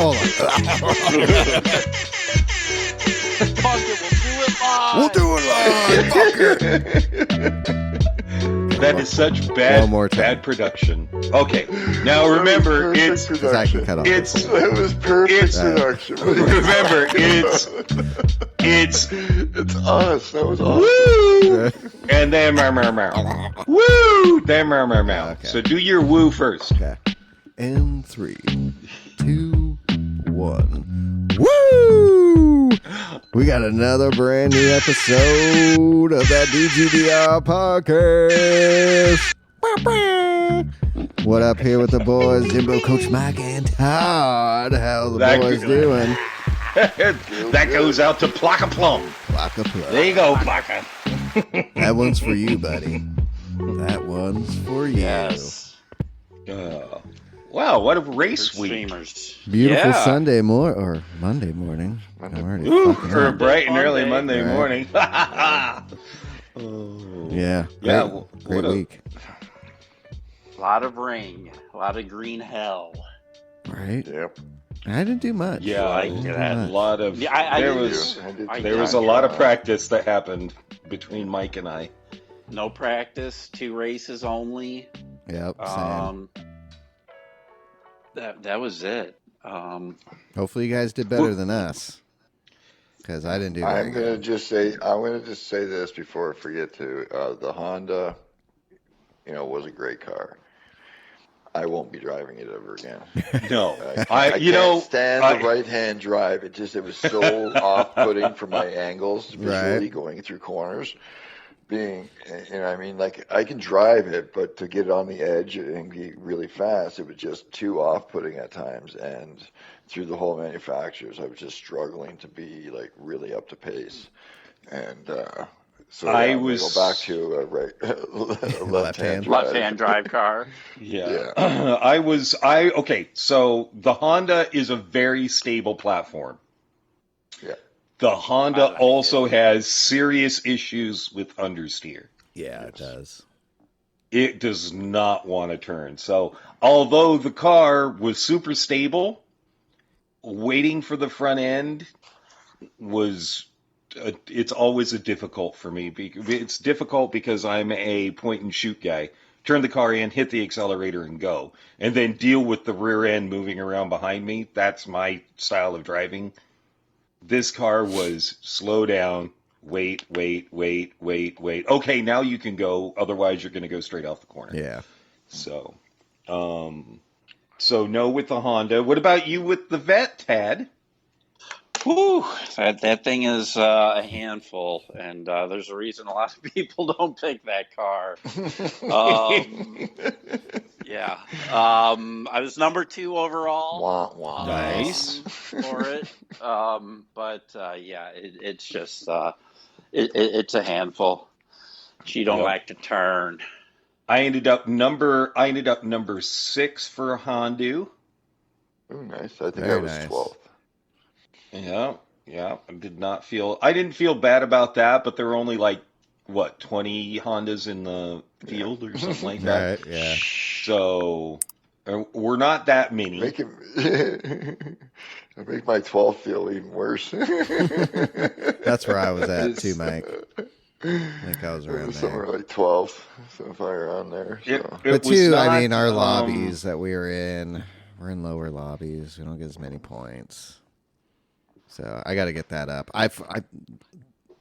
Hold on. Fuck it, We'll do it live. Fuck it. That is such One more time. bad production. Okay, now remember, it's Exactly. Cut off. It was perfect production. remember it's It's us. That was awesome. woo, and then woo, then Okay. So do your woo first. Okay. And 3, 2, 1. Woo! We got another brand new episode of that DGDR podcast. What up here with the boys, Jimbo, Coach Mike, and Todd? How the boys doing? That goes out to Plaka Plum. Plaka plum. There you go, Plaka. That one's for you, buddy. That one's for you. Yes. Wow, what a race week. Streamers. Beautiful Yeah. Sunday or Monday morning. I'm already Ooh, fucking for a up. bright and early Monday Right. morning. Yeah. Yeah, Great what a- week. A lot of rain. A lot of green hell. Right? Yep. I didn't do much. Yeah, I Didn't do that. a much. lot of Yeah, I there did was too. I did I there did. was a lot of practice that happened between Mike and I. No practice, 2 races only. Yep, same. That was it. Hopefully you guys did better than us. Because I didn't do very I'm good. gonna just say this before I forget to. The Honda, was a great car. I won't be driving it ever again. No, I you can't know, stand I- the right-hand drive. It was so off-putting for my angles visually going through corners. I can drive it, but to get it on the edge and be really fast, it was just too off-putting at times. And through the whole manufacturers, I was just struggling to be like really up to pace. And so I I'm gonna was- go back to a left-hand drive. Left-hand drive car. yeah. Okay, so the Honda is a very stable platform. Yeah. The I Honda like also has serious issues with understeer. Yeah, it does. It does not want to turn. So, although the car was super stable, waiting for the front end was it's always a difficult for me. It's difficult because I'm a point and shoot guy. Turn the car in, hit the accelerator, and go, and then deal with the rear end moving around behind me. That's my style of driving. This car was slow down, wait. Okay, now you can go. Otherwise, you're going to go straight off the corner. Yeah. So no with the Honda. What about you with the Vet, Tad? Whew, that thing is a handful, and there's a reason a lot of people don't pick that car. Yeah, I was number 2 overall. Wah, wah. Nice. For it, it's just it's a handful. She don't Yep. like to turn. I ended up number 6 for Honda. Ooh, nice. I think Very I was nice. 12th. Yeah. I didn't feel bad about that, but there were only 20 Hondas in the field or something like that. Right, yeah. So we're not that many. Make my 12th feel even worse. That's where I was at too, Mike. I think I was It around was somewhere there. like 12th, somewhere around there. So. It But was too, not, our lobbies that we were in, we're in lower lobbies. We don't get as many points. So I got to get that up. I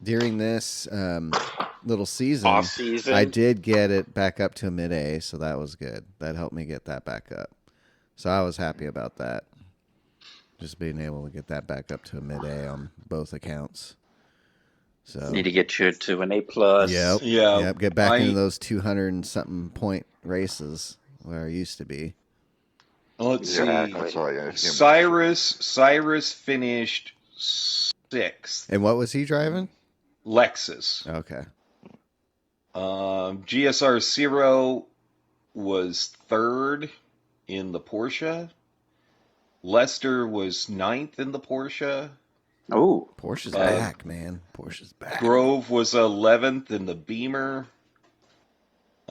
during this little season, Off season. I did get it back up to a mid-A, so that was good. That helped me get that back up. So I was happy about that. Just being able to get that back up to a mid-A on both accounts. So Need to get you to an A+. Yep. Yeah. Yep. Get back into those 200 and something point races where I used to be. Let's Yeah, see. that's all I got. Cyrus finished 6th. And what was he driving? Lexus. Okay. GSR Zero was 3rd in the Porsche. Lester was 9th in the Porsche. Oh, Porsche's back, man. Porsche's back. Grove was 11th in the Beamer.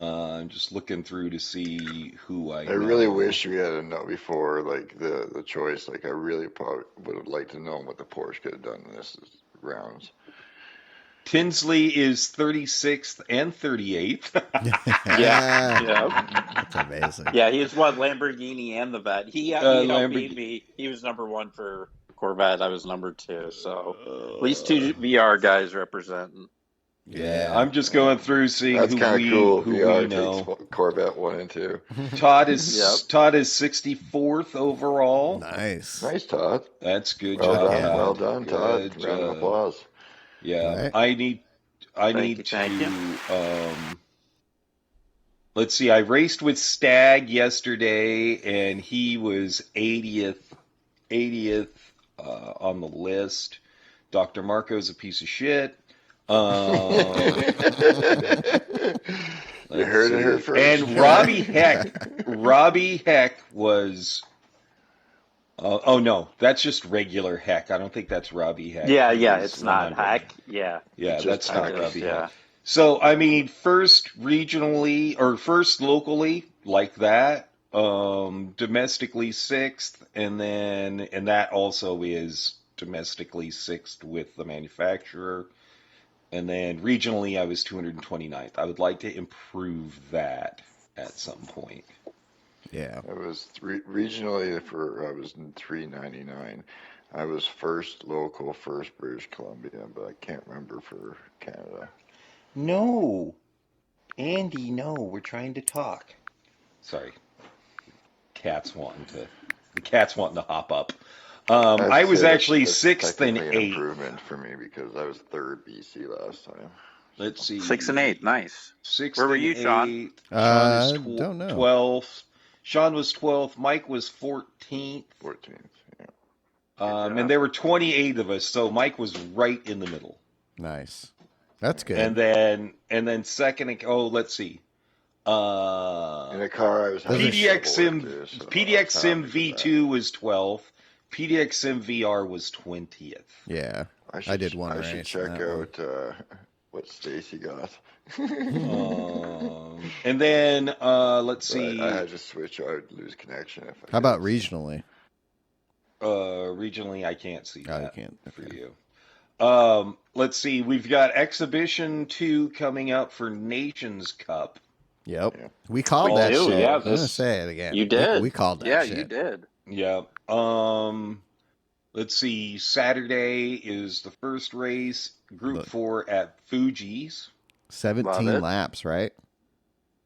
I'm just looking through to see who I I really know. wish we had a know before, like the choice. Like I really probably would have liked to know what the Porsche could have done in this rounds. Tinsley is 36th and 38th. Yeah, yeah, That's amazing. yeah. He's what Lamborghini and the vet. He outbeat Lamborghini. me. He was number one for Corvette. I was number two. So at least two VR guys representing. Yeah, I'm just going through seeing That's who kind of cool. we VR know. takes Corvette 1 and 2. Todd is Yep. Todd is 64th overall. Nice. Nice, Todd. That's good Well job. done, Todd. well done, Todd. Good Round of job. applause. Yeah, Right. I need Thank to you. let's see. I raced with Stag yesterday and he was 80th on the list. Dr. Marco's a piece of shit. You heard it here first. And Robbie Heck was. Oh no, that's just regular Heck. I don't think that's Robbie Heck. Yeah, He yeah. was It's not 100. hack. Yeah. Yeah, It's that's just not Heck. Robbie Yeah. Heck. So I mean, first regionally or first locally like that. Domestically sixth, and that also is domestically sixth with the manufacturer. And then regionally, I was 229th. I would like to improve that at some point. Yeah. I was regionally I was in 399. I was first local, first British Columbia, but I can't remember for Canada. No, Andy, no, we're trying to talk. Sorry, the cat's wanting to hop up. I was actually That's sixth and technically an eighth. improvement for me because I was third BC last time. Let's see, 6 and 8. Nice. sixth. Where were and you, Sean? eighth. I Sean is don't know. 12th. Sean was 12th. Mike was 14th. 14th. Yeah. And there were 28 of us, so Mike was right in the middle. Nice. That's good. And then second. Oh, let's see. In a car, I was having PDX trouble Sim with this, so PDX Sim I'm happy for that. V2 was 12th. PDX Sim VR was 20th. Yeah. I did one I should race. check in that one. out what Stacy got. And then let's But see. I had to switch. I would lose connection if I How about didn't. regionally? Regionally, I can't see Oh, you that can't. for Okay. you. Let's see. We've got Exhibition 2 coming up for Nations Cup. Yep. Yeah. We called We that do, shit. yeah, I'm going to this- say it again. You did. We called that Yeah, shit. you did. Yeah. Let's see. Saturday is the first race, Group Look. 4 at Fuji's. 17 Love it. laps, right?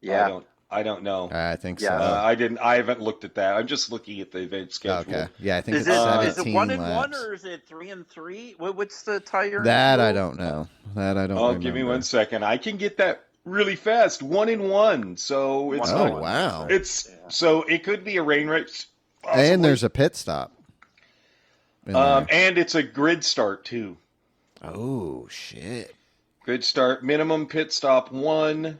Yeah. I don't know. I think Yeah. so. I haven't looked at that. I'm just looking at the event schedule. Okay. Yeah, I think Is it's it 17 1 and laps. 1 or is it 3 and 3? What's the tire? That I rule? don't know. That I don't Oh, remember. give me 1 second. I can get that really fast. 1 and 1. So it's One Oh, and not, one. wow. it's Yeah. so it could be a rain race. Possibly. And there's a pit stop. in there. and it's a grid start too. Oh, shit. Grid start, minimum pit stop 1.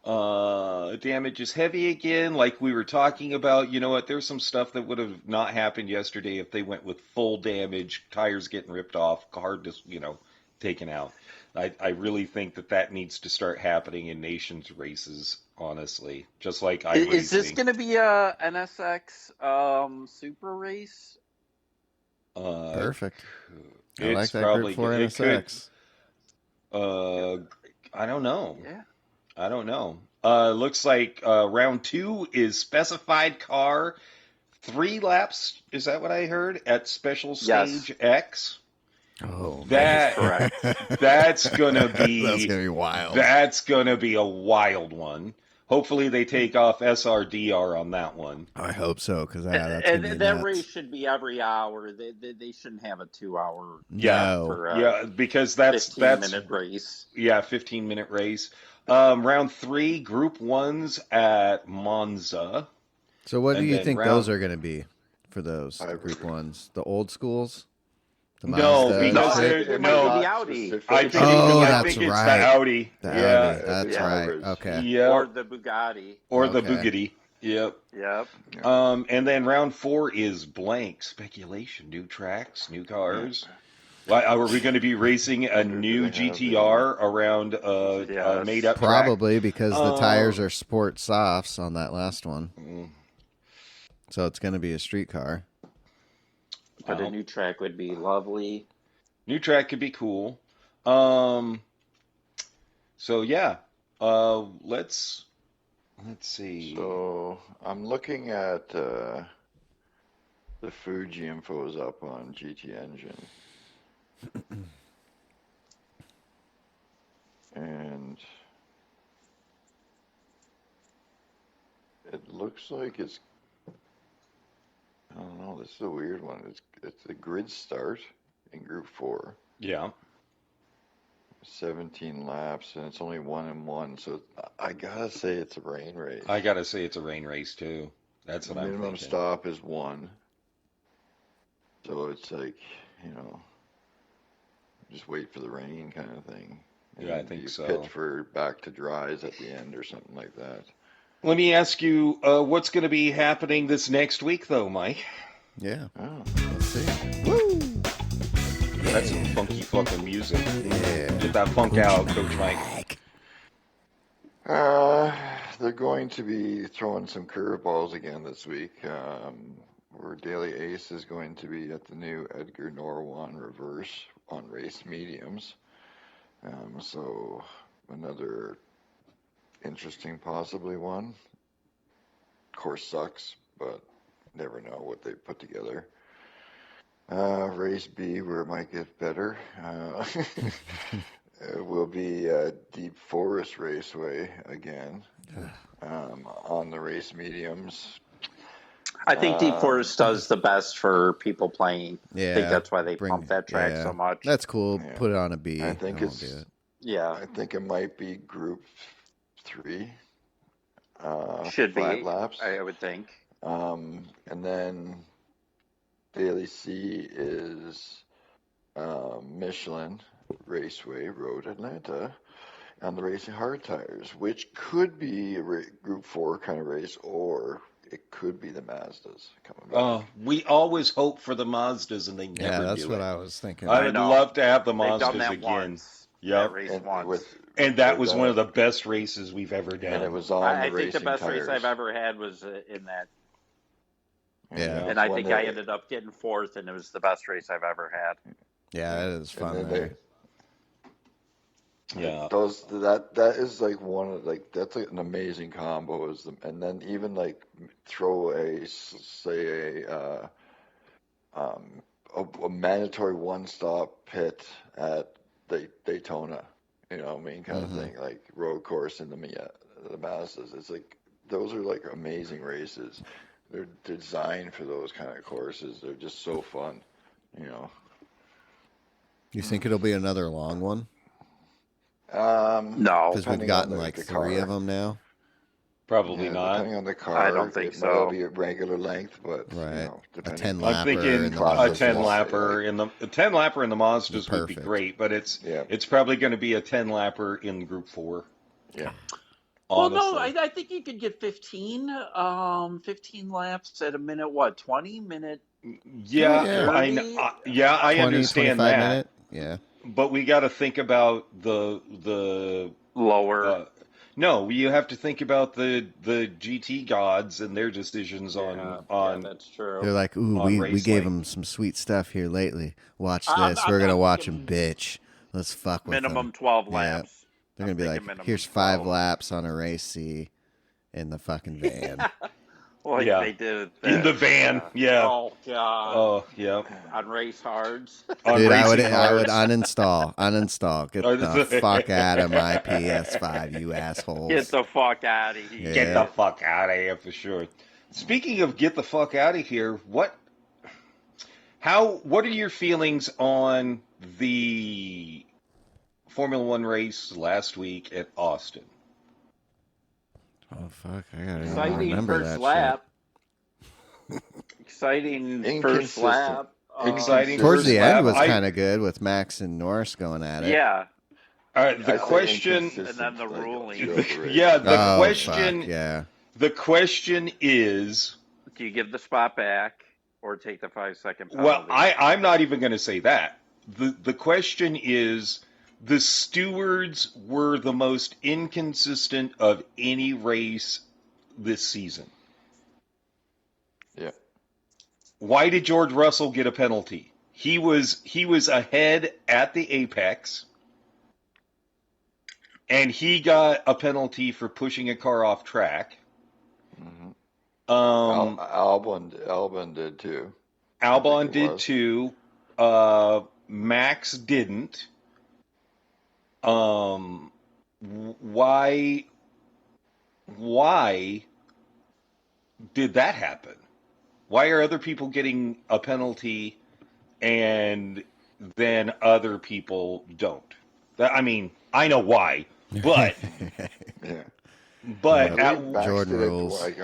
Damage is heavy again, like we were talking about. You know what? There's some stuff that would have not happened yesterday if they went with full damage, tires getting ripped off, car just, taken out. I really think that needs to start happening in nations races, honestly. Just like iRacing. Is this going to be a NSX super race? Perfect. I It's like that probably Group 4 it could. NSX. I don't know. Yeah. I don't know. Looks like round 2 is specified car, 3 laps. Is that what I heard at Special Stage Yes. X? Oh, That Correct. that's gonna be that's going to be wild. that's gonna be a wild one. Hopefully they take off SRDR on that one. I hope so, because that's going to be And that nuts. race should be every hour. They shouldn't have a 2-hour No. for a Yeah, because that's 15-minute race. yeah, 15-minute race. Round 3, Group 1s at Monza. So what do And you then think round- those are going to be for those I Group agree. 1s? The old schools? The No, Mazda? because No, they're- it no, might be the Audi. I think, Oh, I that's think it's right. the Audi. The yeah. Audi. That's Yeah. right. Hybrids. Okay. Yeah. Or the Bugatti. Or the Okay. Bugatti. Yep. Yep. And then round 4 is blank speculation. New tracks, new cars. Are we going to be racing a new they have GTR around a Yes. made-up track? Probably because the tires are sport softs on that last one. So it's going to be a street car. But a new track would be lovely. New track could be cool. So yeah, let's see. So I'm looking at the Fuji infos up on GT Engine. And it looks like it's, I don't know, this is a weird one. It's the grid start in Group 4. Yeah. 17 laps, and it's only 1-1, so I gotta say it's a rain race. I gotta say it's a rain race too. That's what I'm thinking. Minimum stop is 1. So it's like, just wait for the rain kind of thing. And Yeah, I think you so. pit for back to dries at the end or something like that. Let me ask you, what's going to be happening this next week, though, Mike? Yeah. Oh. Let's see. Woo! That's some funky fucking music. Yeah. Get that funk out, Coach Mike. They're going to be throwing some curveballs again this week. Where Daily Ace is going to be at the new Edgar Norwan reverse on race mediums. So another interesting possibly one. Course sucks, but never know what they put together. Race B, where it might get better, will be Deep Forest Raceway again on the race mediums. I think Deep Forest does the best for people playing. Yeah. I think that's why they pump that track so much. That's cool. Yeah. Put it on a B. I think won't it's do it. Yeah. I think it might be Group 3. Should 5 be, laps. I would think. And then Daily C is Michelin Raceway Road Atlanta on the Racing Hard Tires, which could be a Group 4 kind of race, or it could be the Mazdas coming back. We always hope for the Mazdas, and they never do Yeah, that's it. what I was thinking. I would love to have the They've done Mazdas that again. once. Yep. That race once. And that was one of the best races we've ever done. And it was on I the think the racing best tires. race I've ever had was in that. Yeah. And I think I ended up getting 4th, and it was the best race I've ever had. Yeah, that is fun. And There. Yeah. That is like one of that's like an amazing combo and then even like throw a mandatory one-stop pit at Daytona, kind of thing, like road course in the Mazdas. It's like those are like amazing races. They're designed for those kind of courses. They're just so fun, You think it'll be another long one? No. Because we've gotten like 3 of them now. Probably not. Depending on the car, I don't think it so. might all be a regular length, but Right. A depending. 10 I'm lapper. thinking in the a Mazda. 10 lapper in the 10 lapper in the Mazdas would be Perfect. great, but it's Yeah. it's probably going to be a 10 lapper in Group 4. Yeah. Well, Honestly. no, I think you could get 15 laps at a minute, 20 minute? Yeah, Yeah. I 20, understand 25 that. minute. Yeah. But we got to think about the Lower. no, you have to think about the GT gods and their decisions on yeah, that's true. They're like, ooh, on we race gave length. them some sweet stuff here lately. Watch I'm this. We're going to not watch them thinking bitch. Let's fuck with Minimum them. 12 Yeah. laps. They're going to be I'm like, thinking minimum here's 5 12. laps on a race C in the fucking van. Like Yeah. they did In the van, yeah. Oh, God. Oh, yeah. On race hards. On Dude, I would racing uninstall. Get the fuck out of my PS5, you assholes. Get the fuck out of here. Get Yeah. the fuck out of here for sure. Speaking of get the fuck out of here, what are your feelings on the Formula One race last week at Austin? Oh, fuck. I gotta even Exciting remember first that lap. Exciting first Inconsistent. lap. Exciting. Towards first the lap. end was kind of good with Max and Norris going at it. Yeah. All right, the I say question. inconsistent, And then the like, ruling. throughout the race. Yeah, the Oh, question. fuck, yeah. The question is. Do you give the spot back or take the 5-second penalty? Well, I'm not even going to say that. the question is, the stewards were the most inconsistent of any race this season. Yeah. Why did George Russell get a penalty? He was ahead at the apex, and he got a penalty for pushing a car off track. Mm-hmm. Um, Albon did too. Albon did too. Max didn't. Why did that happen? Why are other people getting a penalty and then other people don't? I mean, I know why, but Yeah. but I believe Max Jordan did it, rules. like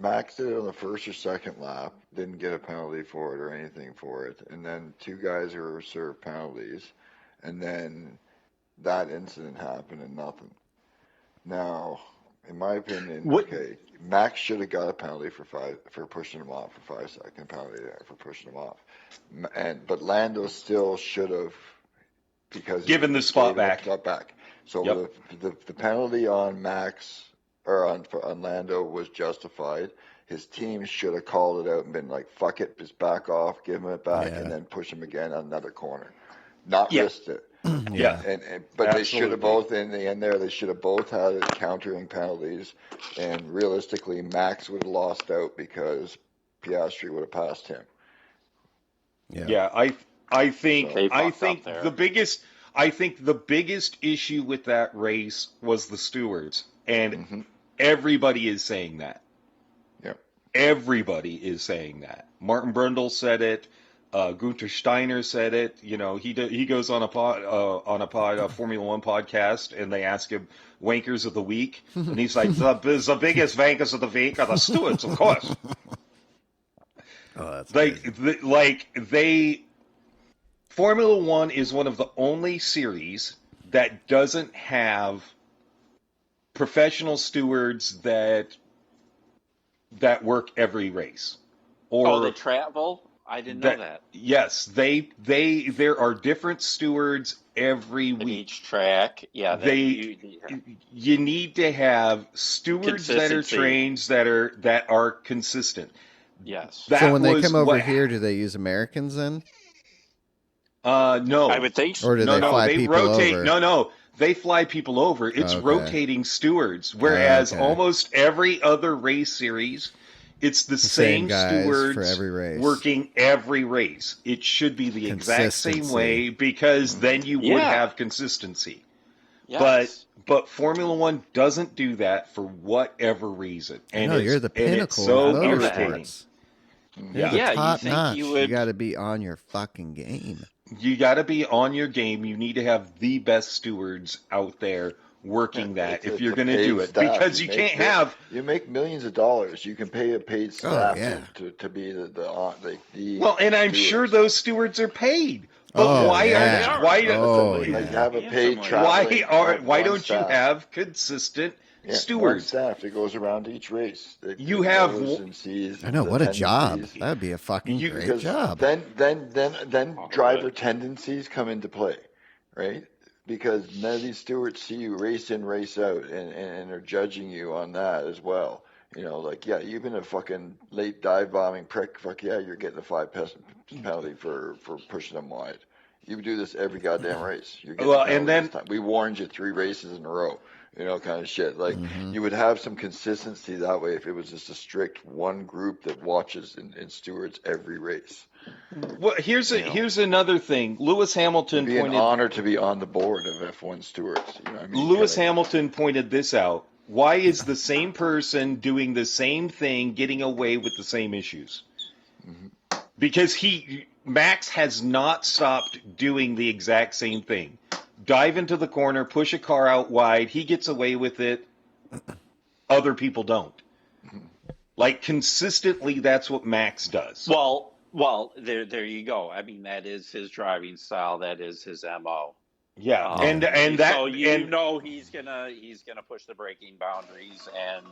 Max did it on the first or second lap, didn't get a penalty for it or anything for it, and then two guys were served penalties, and then that incident happened and nothing. Now, in my opinion, okay, Max should have got a penalty for pushing him off, for 5 second penalty there for pushing him off, but Lando still should have, because given the spot back. So Yep. the penalty on Max or on Lando was justified. His team should have called it out and been like, "Fuck it, just back off, give him it back, Yeah. and then push him again on another corner." Not Yeah. risked it. Yeah. But they should have both, in the end there, they should have both had it countering penalties. And realistically, Max would have lost out because Piastri would have passed him. Yeah, I think They I fucked think up there. the biggest issue with that race was the stewards, and Mhm. everybody is saying that. Yep. Everybody is saying that. Martin Brundle said it. Gunther Steiner said it. You know, he goes on a Formula One podcast, and they ask him wankers of the week, and he's like, the biggest wankers of the week are the stewards, of course. Oh, that's Formula One is one of the only series that doesn't have professional stewards that work every race. Or they travel? I didn't know that. Yes, there are different stewards every In week. each track, yeah. You need to have stewards that are trained that are consistent. Yes. so when they come over here, do they use Americans then? No. I would think so. Or do they fly they people rotate. over? No, they fly people over. It's Okay. rotating stewards, whereas Okay. almost every other race series, it's the same guys stewards for every race. working every race. It should be the exact same Consistency. way, because then you would Yeah. have consistency. Yes. But Formula One doesn't do that for whatever reason. And No, you're the and pinnacle it's so of irritating. motorsports. Yeah. You're the Yeah, you top think notch. you You, would- got to be on your fucking game. You got to be on your game. You need to have the best stewards out there working that if you're going to do it, because you can't have. You make millions of dollars. You can pay a paid staff to be the Well, and I'm stewards. sure those stewards are paid. But Oh, why yeah. aren't why Oh, Like, yeah. have a paid Why traveling. why one don't you staff. have consistent One stewards? staff that goes around each race. You have- goes and sees I know, the what a job. tendencies. That would be a fucking great Because job. Then driver tendencies come into play, right? Because none of these stewards see you race in, race out, and are judging you on that as well. You know, like, yeah, you've been a fucking late dive bombing prick. Fuck yeah, you're getting a 5 penalty for pushing them wide. You do this every goddamn race. You're getting Well, a penalty and then- this time. We warned you 3 races in a row. You know, kind of shit. Like, Mm-hmm. you would have some consistency that way if it was just a strict one group that watches and stewards every race. Well, here's another thing. Lewis Hamilton It'd be an pointed. honor to be on the board of F1 stewards. You know what I mean? Lewis Kinda- Hamilton pointed this out. Why is the same person doing the same thing getting away with the same issues? Because Max has not stopped doing the exact same thing. Dive into the corner, push a car out wide. He gets away with it. Other people don't. Like, consistently, that's what Max does. Well, there you go. I mean, that is his driving style. That is his MO. Yeah, So you know he's gonna push the braking boundaries, and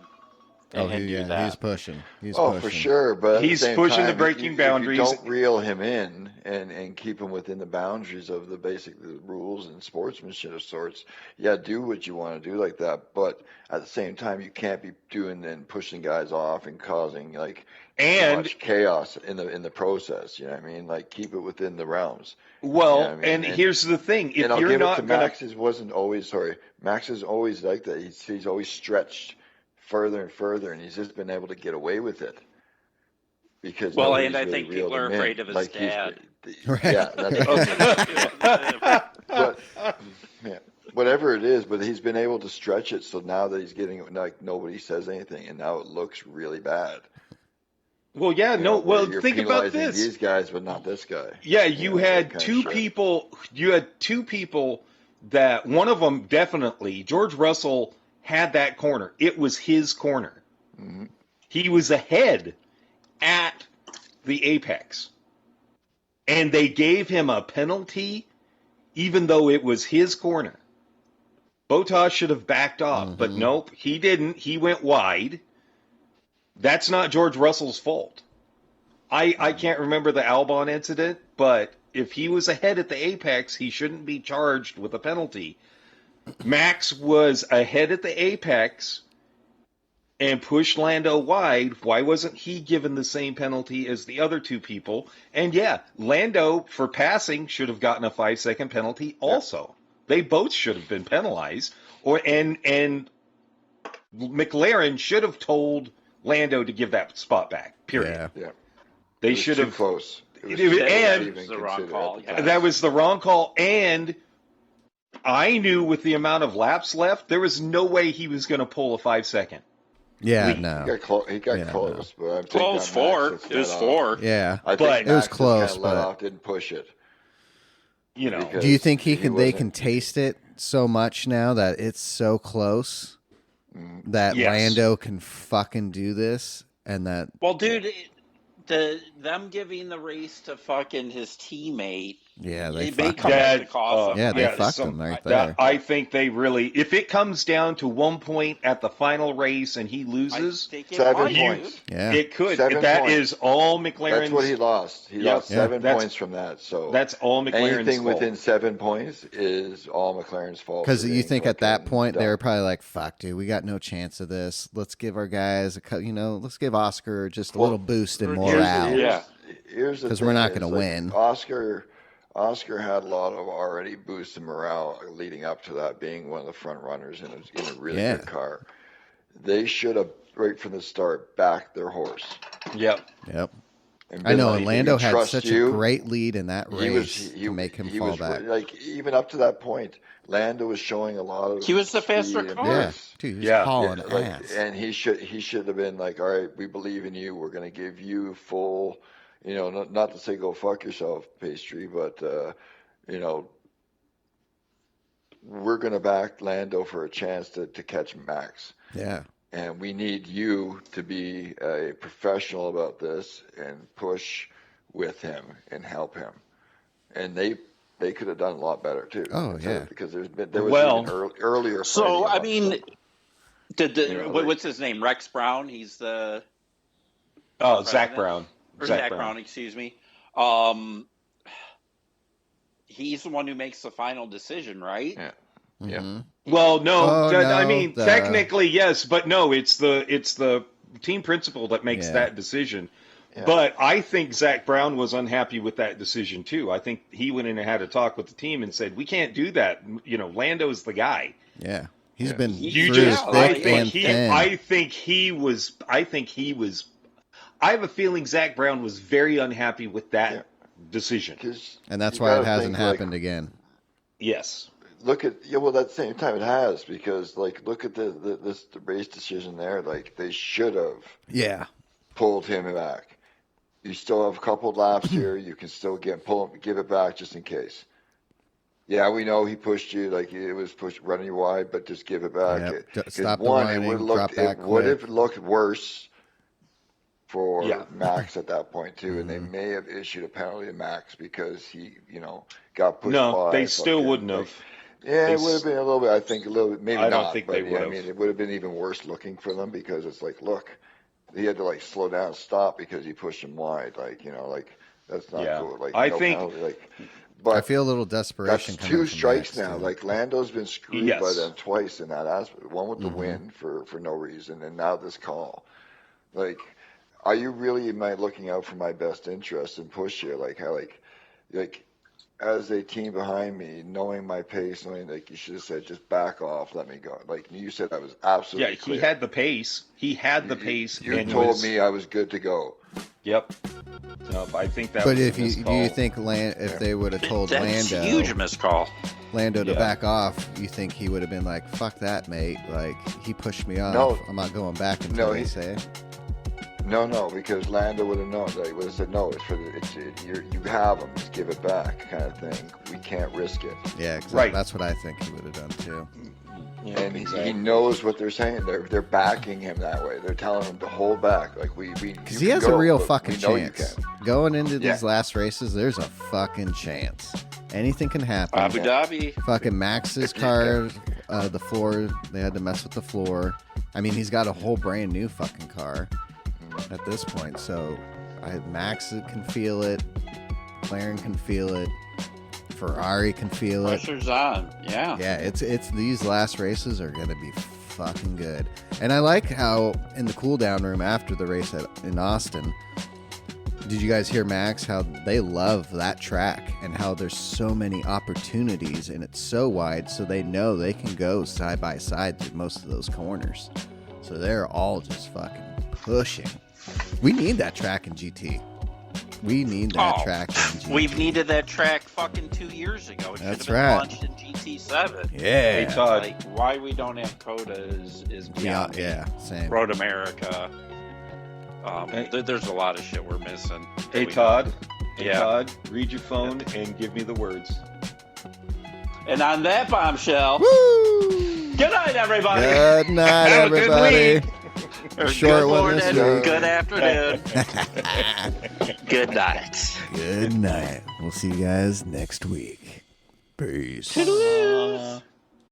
and do that. he's pushing. He's Oh, pushing. for sure, but at He's the same pushing the time, braking if boundaries. you don't reel him in and keep him within the boundaries of the rules and sportsmanship of sorts, yeah, do what you want to do like that. But at the same time, you can't be doing and pushing guys off and causing like too And much chaos in the process. You know what I mean? Like keep it within the realms. You know what well, I mean? and here's the thing: if And I'll you're give it to not gonna, Max. Max is always like that. He's always stretched further and further, and he's just been able to get away with it because Well, nobody's and I really think people reeled are him in. afraid of his Like dad. Right. yeah, that's but yeah, whatever it is. But he's been able to stretch it so now that he's getting like nobody says anything, and now it looks really bad. well, yeah, You no, know, where well, you're think about penalizing this. these guys, but not this guy. Yeah, You you know, that had kind of two shit. people. You had two people that one of them definitely George Russell had that corner. It was his corner. hmm He was ahead at the apex, and they gave him a penalty, even though it was his corner. Bottas should have backed off, but nope, he didn't. He went wide. That's not George Russell's fault. I can't remember the Albon incident, but if he was ahead at the apex, he shouldn't be charged with a penalty. Max was ahead at the apex and pushed Lando wide. Why wasn't he given the same penalty as the other two people? And yeah, Lando for passing should have gotten a 5-second penalty also. They both should have been penalized. And McLaren should have told Lando to give that spot back. Period. Yeah. Yeah, They it was should too have. close. It was It was- too and- even the wrong considered call, at the yeah. time. That was the wrong call. And I knew with the amount of laps left, there was no way he was going to pull a 5-second. Yeah, We- no. He got Yeah, close, but I'm taking Close Max four. that's It was let off. 4. Yeah. I But- think It was Max just close, kinda let but- off, didn't push it. You know, Because Do you think he they wasn't- can taste it so much now that it's so close that Yes. Lando can fucking do this and that Well, dude, them giving the race to fucking his teammate, yeah, they it may fucked come him. back to cost him. Yeah, they fucked him right there. I think they really, if it comes down to 1 point at the final race and he I loses, think it 7 might, points. dude. Yeah. it could. 7 That points. is all McLaren's. That's what he lost. He Yeah. lost Yeah. 7 That's- points from that. So That's all McLaren's anything fault. within 7 points is all McLaren's fault. Because for you being think at that fucking point they dumb. were probably like, "Fuck, dude, we got no chance of this. Let's give our guys let's give Oscar just a Well, little boost in here's- morale." Yeah. Here's the 'Cause thing we're not is, gonna like, win. Oscar had a lot of already boost in morale leading up to that, being one of the front runners in a really Yeah. good car. They should have right from the start backed their horse. Yep. Yep. And I been know, like, and "We Lando can had trust such you." a great lead in that race to make him fall was back. like even up to that point. Lando was showing a lot of. He was the faster speed and car. Yeah, pace. dude, he's Yeah. hauling Like, ass. and he should have been like, all right, we believe in you. We're going to give you full, not to say go fuck yourself, pastry, but we're going to back Lando for a chance to catch Max. Yeah. And we need you to be a professional about this and push with him and help him. And they could have done a lot better too. Oh, yeah. Because there was Well- even earlier. So, fighting I amongst mean, them. You know, like- what's his name? Rex Brown? He's the... Oh, Zach president? Brown. Or Zach Brown, excuse me. He's the one who makes the final decision, right? Yeah. Mhm. Well, no, Oh, I no, mean technically yes, but no, it's the team principal that makes Yeah. that decision. Yeah. But I think Zach Brown was unhappy with that decision too. I think he went in and had a talk with the team and said, "We can't do that. Lando's the guy." Yeah. He's Yeah. been You through just, thick and thin. I think he was. I have a feeling Zach Brown was very unhappy with that Yeah. decision. 'Cause And that's you why it gotta hasn't think, like, happened again. Yes. Look at at the same time it has, because like look at the race decision there. Like they should have Yeah. pulled him back. You still have a couple of laps here. You can still give it back just in case. Yeah, we know he pushed you, like it was running you wide, but just give it back. Yep. 'Cause Stop the one, running, it drop back would quick. have looked worse for Yeah. Max at that point too, and they Mm-hmm. may have issued a penalty to Max because he, got pushed No, by. they still fucking, wouldn't like, have. Yeah, it would have been a little bit. I think a little bit, maybe I don't not. think But they yeah, would I have. mean, it would have been even worse looking for them because it's like, look, he had to like slow down, stop because he pushed him wide. Like, you know, like that's not Yeah. cool. Like I no think penalty. Like, I but feel a little desperation that's coming two from strikes Max, now. too. Like Lando's been screwed by Yes. them twice in that aspect. One with the win for no reason, and now this call. Like, are you really am I looking out for my best interest and push here? Like how like as a team behind me, knowing my pace, knowing like you should have said just back off, let me go. Like you said, I was Yeah, absolutely he clear. had the pace. He had the pace. You and told was, me I was good to go. Yep. No, I think that But was if a you missed do you call. think if they would have told That's a huge Lando miscall. to Yeah. back off, you think he would have been like, "Fuck that, mate! Like he pushed me off. No. I'm not going back until No, they he- say." No, because Lando would have known. He would have said, no, it's for you have them, just give it back, kind of thing. We can't risk it. Yeah, exactly. Right. That's what I think he would have done too. Yeah, And he exactly. knows what they're saying. They're backing him that way. They're telling him to hold back. Like Because he has a real fucking we know you chance. can. Going into these Yeah. last races, there's a fucking chance. Anything can happen. Abu Dhabi. Fucking Max's car, the floor, they had to mess with the floor. I mean, he's got a whole brand new fucking car at this point. So Max can feel it. McLaren can feel it. Ferrari can feel it. Pressure's on. Yeah. Yeah, it's these last races are gonna be fucking good. And I like how in the cool down room after the race in Austin, did you guys hear Max how they love that track and how there's so many opportunities and it's so wide, so they know they can go side by side through most of those corners. So they're all just fucking pushing. We need that track in GT. We need that track in GT. We've needed that track fucking 2 years ago. It That's should have been right. launched in GT7. Yeah. Hey, Todd. Like, why we don't have Coda is beyond me. Yeah, same. Road America. Hey. There's a lot of shit we're missing. Hey, We- Todd. Hey, Yeah. Todd, read your phone and give me the words. And on that bombshell, Woo! good night, everybody. Good night, Have a good everybody. Or short good one morning, this week. good afternoon, good night. Good night. We'll see you guys next week. Peace. Toodaloo.